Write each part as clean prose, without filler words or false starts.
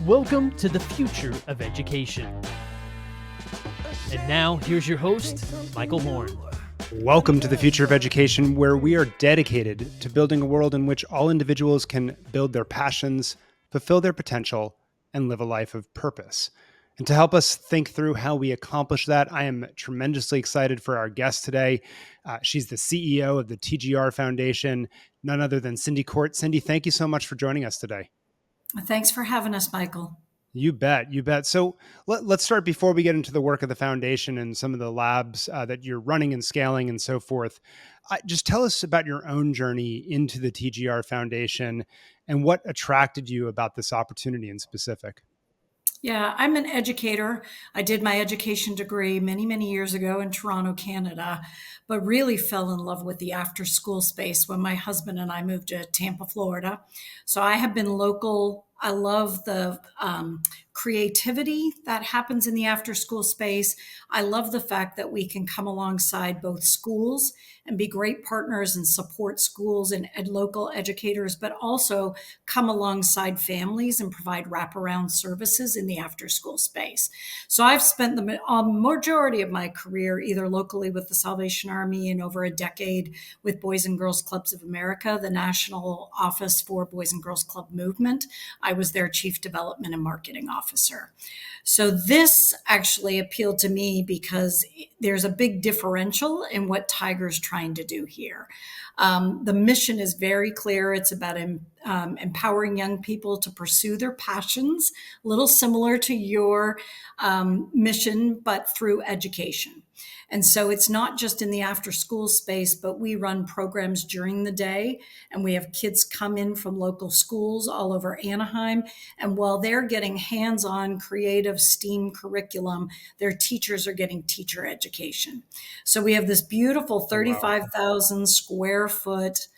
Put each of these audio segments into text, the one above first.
Welcome to the future of education. And now, here's your host, Michael Horn. Welcome to the future of education, where we are dedicated to building a world in which all individuals can build their passions, fulfill their potential, and live a life of purpose. And to help us think through how we accomplish that, I am tremendously excited for our guest today. She's the CEO of the TGR Foundation, none other than Cyndi Court. Cyndi, thank you so much for joining us today. Thanks for having us, Michael. You bet. You bet. So let's start before we get into the work of the foundation and some of the labs that you're running and scaling and so forth. Just tell us about your own journey into the TGR Foundation and what attracted you about this opportunity in specific. Yeah, I'm an educator. I did my education degree many, many years ago in Toronto, Canada, but really fell in love with the after school space when my husband and I moved to Tampa, Florida. So I have been local. I love the creativity that happens in the after school space. I love the fact that we can come alongside both schools and be great partners and support schools and local educators, but also come alongside families and provide wraparound services in the after school space. So I've spent the majority of my career either locally with the Salvation Army and over a decade with Boys and Girls Clubs of America, the National Office for Boys and Girls Club Movement. I was their Chief Development and Marketing Officer. So this actually appealed to me because there's a big differential in what Tiger's trying to do here. The mission is very clear. It's about empowering young people to pursue their passions, a little similar to your mission, but through education. And so it's not just in the after school space, but we run programs during the day, and we have kids come in from local schools all over Anaheim. And while they're getting hands-on creative STEAM curriculum, their teachers are getting teacher education. So we have this beautiful 35,000 square foot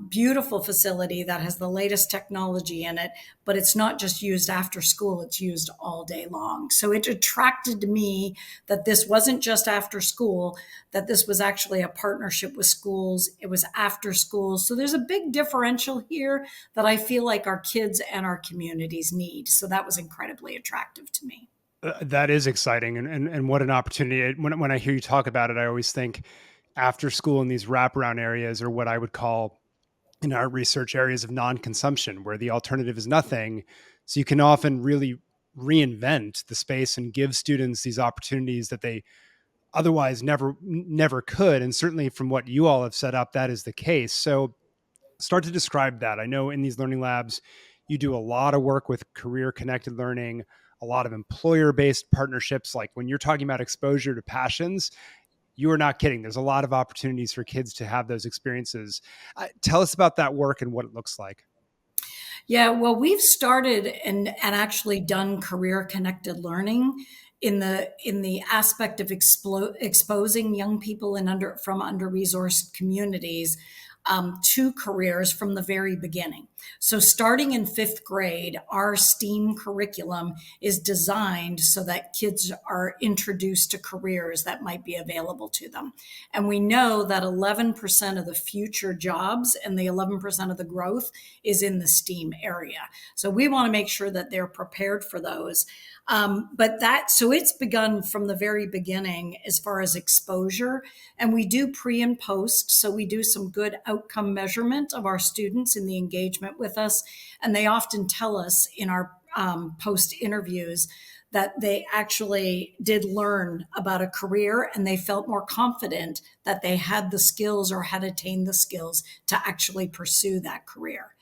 beautiful facility that has the latest technology in it, but it's not just used after school, it's used all day long. So it attracted me that this wasn't just after school, that this was actually a partnership with schools. It was after school. So there's a big differential here that I feel like our kids and our communities need. So that was incredibly attractive to me. That is exciting. And what an opportunity. When I hear you talk about it, I always think after school in these wraparound areas are what I would call in our research areas of non-consumption, where the alternative is nothing. So you can often really reinvent the space and give students these opportunities that they otherwise never could. And certainly from what you all have set up, that is the case. So start to describe that. I know in these learning labs, you do a lot of work with career connected learning, a lot of employer-based partnerships. Like when you're talking about exposure to passions, you are not kidding. There's a lot of opportunities for kids to have those experiences. Tell us about that work and what it looks like. Yeah, well, we've started and actually done career connected learning in the aspect of exposing young people from under-resourced communities to careers from the very beginning. So starting in 5th grade, our STEAM curriculum is designed so that kids are introduced to careers that might be available to them. And we know that 11% of the future jobs and the 11% of the growth is in the STEAM area. So we want to make sure that they're prepared for those. So it's begun from the very beginning as far as exposure, and we do pre and post. So we do some good outcome measurement of our students in the engagement with us. And they often tell us in our post interviews that they actually did learn about a career and they felt more confident that they had the skills or had attained the skills to actually pursue that career.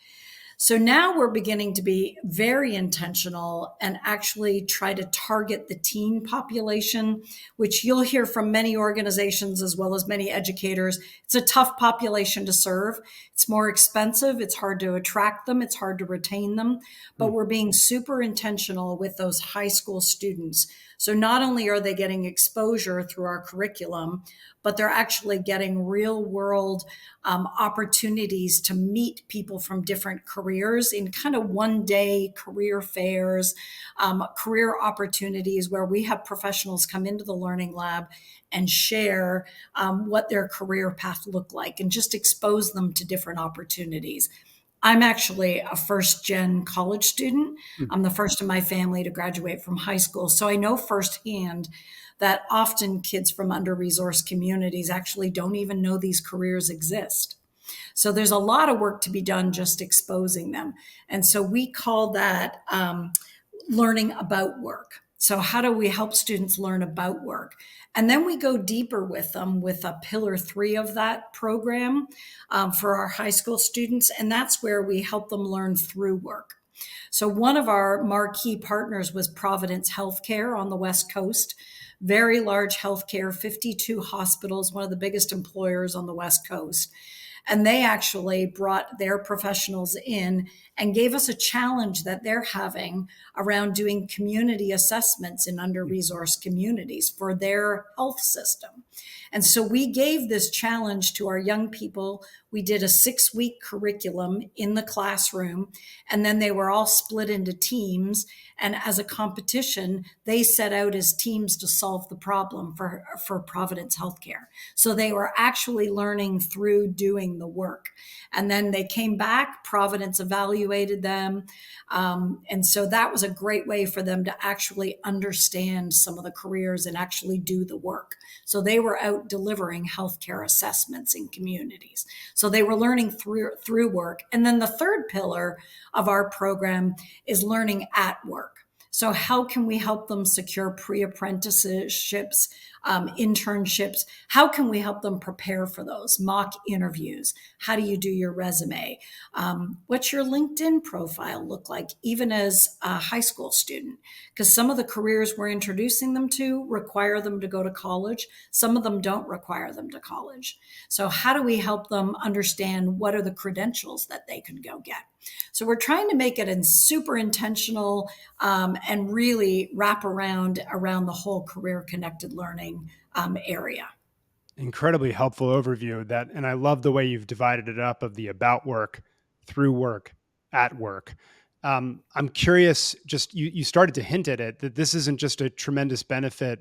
So now we're beginning to be very intentional and actually try to target the teen population, which you'll hear from many organizations as well as many educators. It's a tough population to serve. It's more expensive. It's hard to attract them. It's hard to retain them. But we're being super intentional with those high school students. So not only are they getting exposure through our curriculum, but they're actually getting real world opportunities to meet people from different careers in kind of one day career fairs, career opportunities where we have professionals come into the learning lab and share what their career path looked like and just expose them to different opportunities. I'm actually a first gen college student. Hmm. I'm the first in my family to graduate from high school. So I know firsthand that often kids from under resourced communities actually don't even know these careers exist. So there's a lot of work to be done just exposing them. And so we call that learning about work. So, how do we help students learn about work? And then we go deeper with them with a pillar 3 of that program for our high school students. And that's where we help them learn through work. So, one of our marquee partners was Providence Healthcare on the West Coast. Very large healthcare, 52 hospitals, one of the biggest employers on the West Coast. And they actually brought their professionals in and gave us a challenge that they're having around doing community assessments in under-resourced communities for their health system. And so we gave this challenge to our young people. We did a 6-week curriculum in the classroom, and then they were all split into teams. And as a competition, they set out as teams to solve the problem for Providence Healthcare. So they were actually learning through doing the work. And then they came back, Providence evaluated them. And so that was a great way for them to actually understand some of the careers and actually do the work. So they were out delivering healthcare assessments in communities. So they were learning through work. And then the third pillar of our program is learning at work. So how can we help them secure pre-apprenticeships, internships? How can we help them prepare for those mock interviews? How do you do your resume? What's your LinkedIn profile look like, even as a high school student? Because some of the careers we're introducing them to require them to go to college. Some of them don't require them to college. So how do we help them understand what are the credentials that they could go get? So we're trying to make it super intentional and really wrap around the whole career connected learning area. Incredibly helpful overview of that. And I love the way you've divided it up of the about work, through work, at work. I'm curious, just you started to hint at it, that this isn't just a tremendous benefit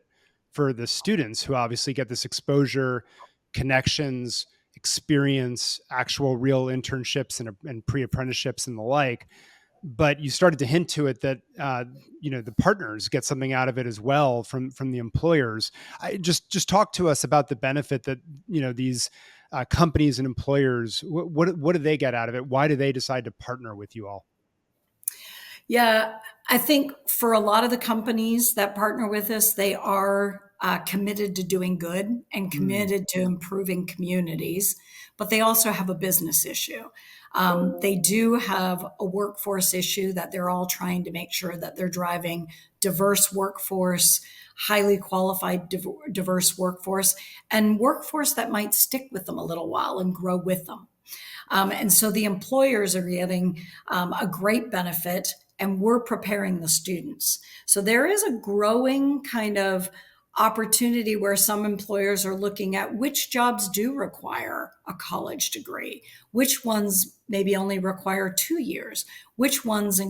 for the students who obviously get this exposure, connections, experience, actual real internships and pre-apprenticeships and the like. But you started to hint to it that the partners get something out of it as well from the employers. Just talk to us about the benefit that these companies and employers. What do they get out of it? Why do they decide to partner with you all? Yeah, I think for a lot of the companies that partner with us, they are committed to doing good and committed to improving communities, but they also have a business issue. They do have a workforce issue that they're all trying to make sure that they're driving diverse workforce, highly qualified, diverse workforce, and workforce that might stick with them a little while and grow with them. And so the employers are getting a great benefit, and we're preparing the students. So there is a growing kind of opportunity where some employers are looking at which jobs do require a college degree, which ones maybe only require 2 years, which ones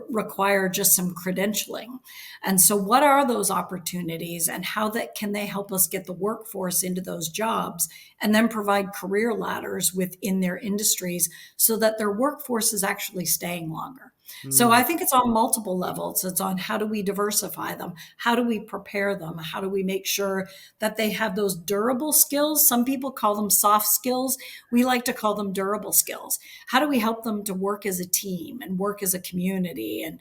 require just some credentialing. And so what are those opportunities, and how can they help us get the workforce into those jobs and then provide career ladders within their industries so that their workforce is actually staying longer? So I think it's on multiple levels. It's on how do we diversify them? How do we prepare them? How do we make sure that they have those durable skills? Some people call them soft skills. We like to call them durable skills. How do we help them to work as a team and work as a community and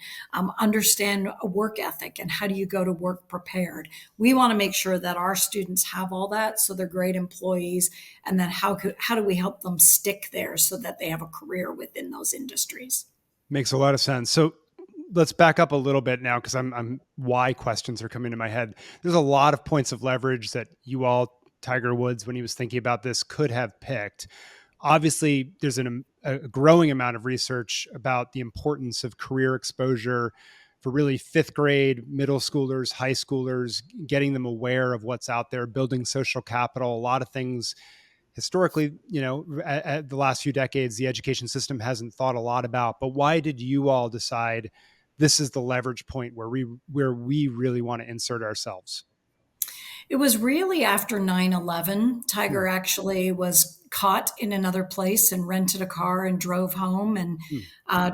understand a work ethic, and how do you go to work prepared? We want to make sure that our students have all that so they're great employees, and then how do we help them stick there so that they have a career within those industries? Makes a lot of sense. So let's back up a little bit now, because I'm why questions are coming to my head. There's a lot of points of leverage that you all, Tiger Woods, when he was thinking about this, could have picked. Obviously, there's a growing amount of research about the importance of career exposure for really fifth grade, middle schoolers, high schoolers, getting them aware of what's out there, building social capital, a lot of things. Historically, at the last few decades, the education system hasn't thought a lot about. But why did you all decide this is the leverage point where we really want to insert ourselves? It was really after 9/11. Tiger actually was caught in another place and rented a car and drove home. And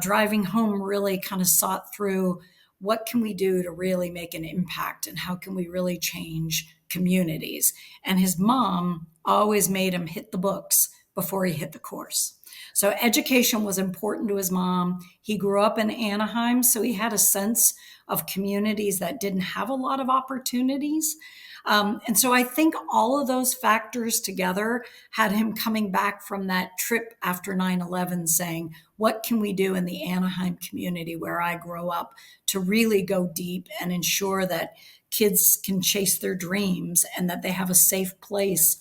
driving home, really kind of sought through, what can we do to really make an impact, and how can we really change communities? And his mom always made him hit the books before he hit the course. So education was important to his mom. He grew up in Anaheim, so he had a sense of communities that didn't have a lot of opportunities. And so I think all of those factors together had him coming back from that trip after 9/11 saying, what can we do in the Anaheim community where I grow up to really go deep and ensure that kids can chase their dreams and that they have a safe place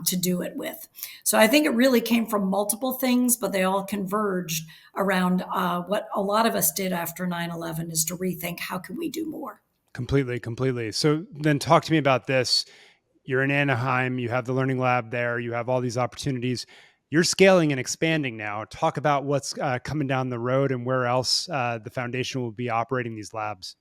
to do it with. So I think it really came from multiple things, but they all converged around what a lot of us did after 9/11 is to rethink, how can we do more? Completely. So then talk to me about this. You're in Anaheim, you have the learning lab there, you have all these opportunities. You're scaling and expanding now. Talk about what's coming down the road and where else the foundation will be operating these labs.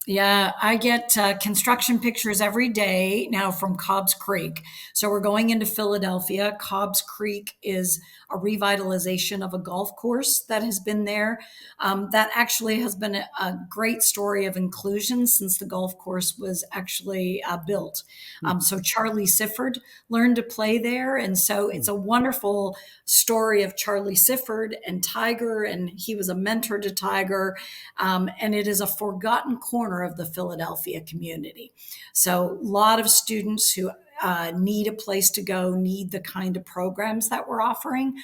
Yeah, I get construction pictures every day now from Cobb's Creek. So we're going into Philadelphia. Cobb's Creek is a revitalization of a golf course that has been there. That actually has been a great story of inclusion since the golf course was actually built. So Charlie Sifford learned to play there. And so it's a wonderful story of Charlie Sifford and Tiger, and he was a mentor to Tiger. And it is a forgotten corner of the Philadelphia community. So a lot of students who need a place to go, need the kind of programs that we're offering.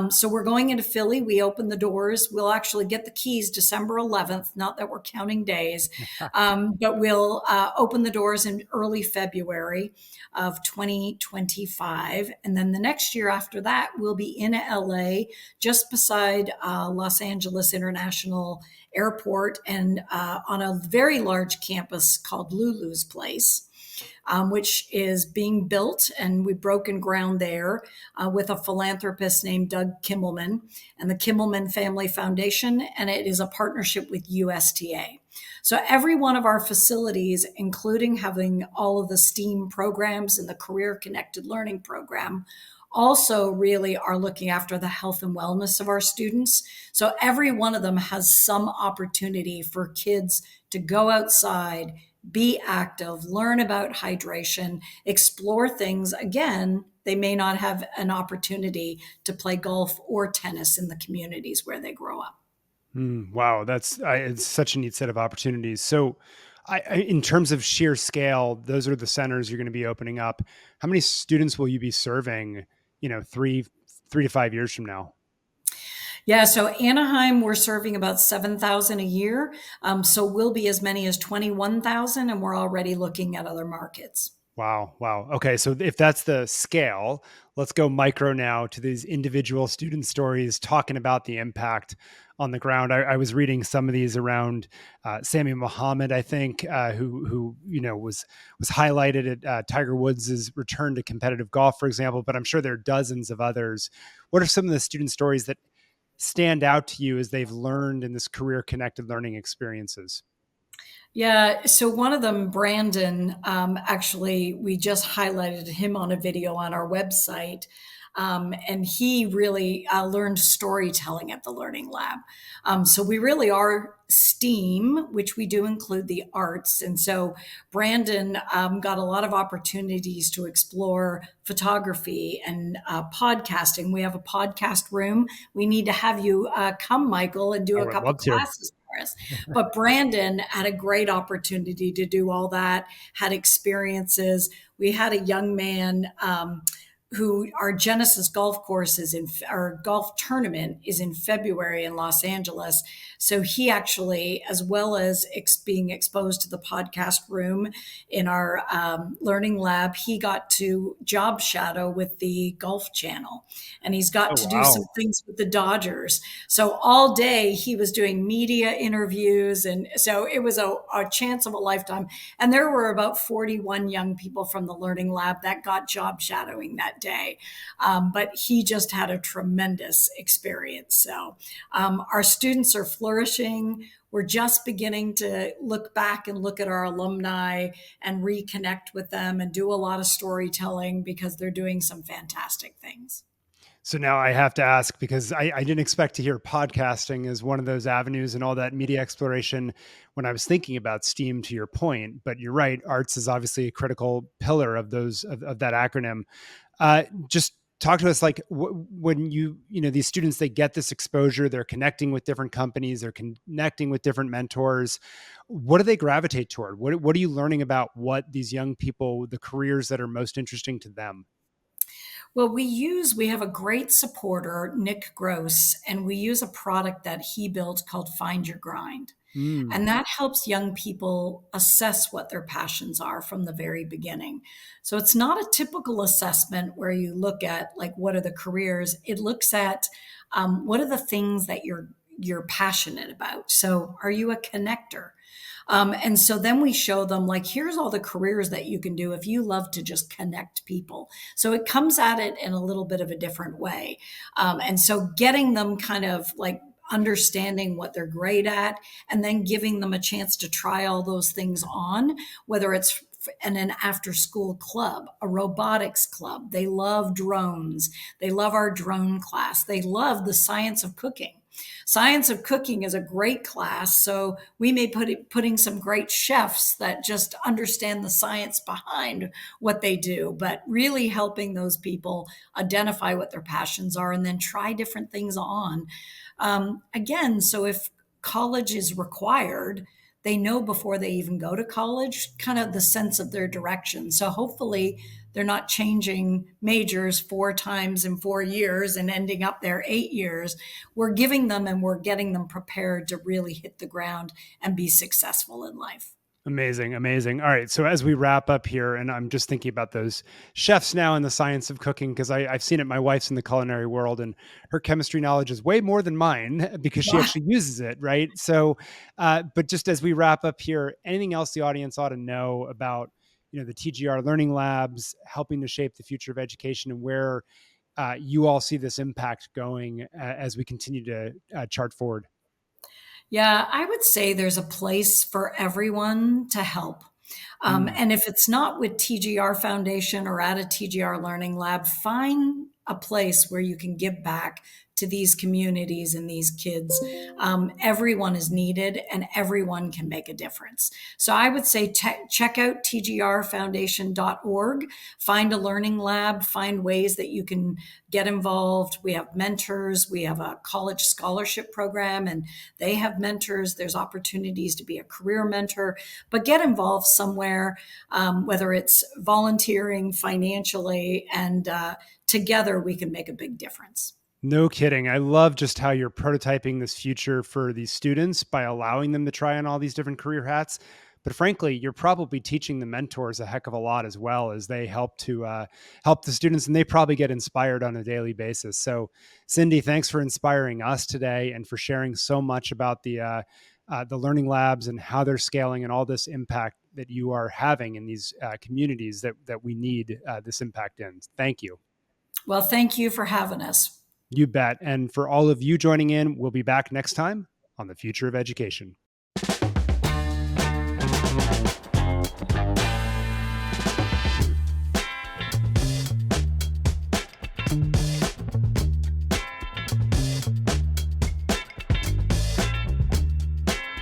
So we're going into Philly. We open the doors. We'll actually get the keys December 11th, not that we're counting days, but we'll open the doors in early February of 2025. And then the next year after that, we'll be in LA, just beside Los Angeles International Airport, and on a very large campus called Lulu's Place. Which is being built, and we've broken ground there with a philanthropist named Doug Kimmelman and the Kimmelman Family Foundation, and it is a partnership with USTA. So every one of our facilities, including having all of the STEAM programs and the Career Connected Learning program, also really are looking after the health and wellness of our students. So every one of them has some opportunity for kids to go outside, be active, learn about hydration, explore things. Again, they may not have an opportunity to play golf or tennis in the communities where they grow up. Wow, it's such a neat set of opportunities. So in terms of sheer scale, those are the centers you're going to be opening up. How many students will you be serving, 3 to 5 years from now? Yeah, so Anaheim, we're serving about 7,000 a year. So we'll be as many as 21,000, and we're already looking at other markets. Wow. Okay, so if that's the scale, let's go micro now to these individual student stories talking about the impact on the ground. I was reading some of these around Sammy Muhammad, I think, who was highlighted at Tiger Woods' return to competitive golf, for example. But I'm sure there are dozens of others. What are some of the student stories that stand out to you as they've learned in this career connected learning experiences? Yeah, so one of them, Brandon, actually, we just highlighted him on a video on our website. And he really learned storytelling at the Learning Lab. So we really are STEAM, which we do include the arts. And so Brandon got a lot of opportunities to explore photography and podcasting. We have a podcast room. We need to have you come, Michael, and do a couple classes for us. But Brandon had a great opportunity to do all that, had experiences. We had a young man who our Genesis golf course is in, our golf tournament is in February in Los Angeles. So he actually, as well as being exposed to the podcast room in our learning lab, he got to job shadow with the Golf Channel, and he's got to do some things with the Dodgers. So all day he was doing media interviews. And so it was a chance of a lifetime. And there were about 41 young people from the learning lab that got job shadowing that day. But he just had a tremendous experience. So our students are flourishing. We're just beginning to look back and look at our alumni and reconnect with them and do a lot of storytelling because they're doing some fantastic things. So now I have to ask, because I didn't expect to hear podcasting as one of those avenues and all that media exploration when I was thinking about STEAM, to your point. But you're right, arts is obviously a critical pillar of of that acronym. Just talk to us, like when these students, they get this exposure, they're connecting with different companies, they're connecting with different mentors. What do they gravitate toward? What are you learning about what these young people, the careers that are most interesting to them? Well, we have a great supporter, Nick Gross, and we use a product that he built called Find Your Grind. Mm. And that helps young people assess what their passions are from the very beginning. So it's not a typical assessment where you look at like what are the careers. It looks at what are the things that you're passionate about. So are you a connector? And so then we show them like, here's all the careers that you can do if you love to just connect people. So it comes at it in a little bit of a different way. And so getting them kind of like understanding what they're great at and then giving them a chance to try all those things on, whether it's in an after school club, a robotics club. They love drones. They love our drone class. They love the science of cooking. Science of cooking is a great class. So we may putting some great chefs that just understand the science behind what they do, but really helping those people identify what their passions are and then try different things on. Again, so if college is required, they know before they even go to college, kind of the sense of their direction. So hopefully they're not changing majors 4 times in 4 years and ending up there 8 years. We're giving them and we're getting them prepared to really hit the ground and be successful in life. Amazing. Amazing. All right. So as we wrap up here, and I'm just thinking about those chefs now in the science of cooking, because I've seen it. My wife's in the culinary world and her chemistry knowledge is way more than mine because she actually uses it. Right. So, but just as we wrap up here, anything else the audience ought to know about, the TGR Learning Labs helping to shape the future of education, and where you all see this impact going as we continue to chart forward? Yeah, I would say there's a place for everyone to help. And if it's not with TGR Foundation or at a TGR Learning Lab, find a place where you can give back to these communities and these kids. Everyone is needed and everyone can make a difference. So I would say check out tgrfoundation.org, find a learning lab, find ways that you can get involved. We have mentors. We have a college scholarship program and they have mentors. There's opportunities to be a career mentor, but get involved somewhere, whether it's volunteering financially, and together we can make a big difference. No kidding. I love just how you're prototyping this future for these students by allowing them to try on all these different career hats. But frankly, you're probably teaching the mentors a heck of a lot as well, as they help to help the students, and they probably get inspired on a daily basis. So Cyndi, thanks for inspiring us today and for sharing so much about the learning labs and how they're scaling and all this impact that you are having in these communities that we need this impact in. Thank you. Well, thank you for having us. You bet. And for all of you joining in, we'll be back next time on the Future of Education.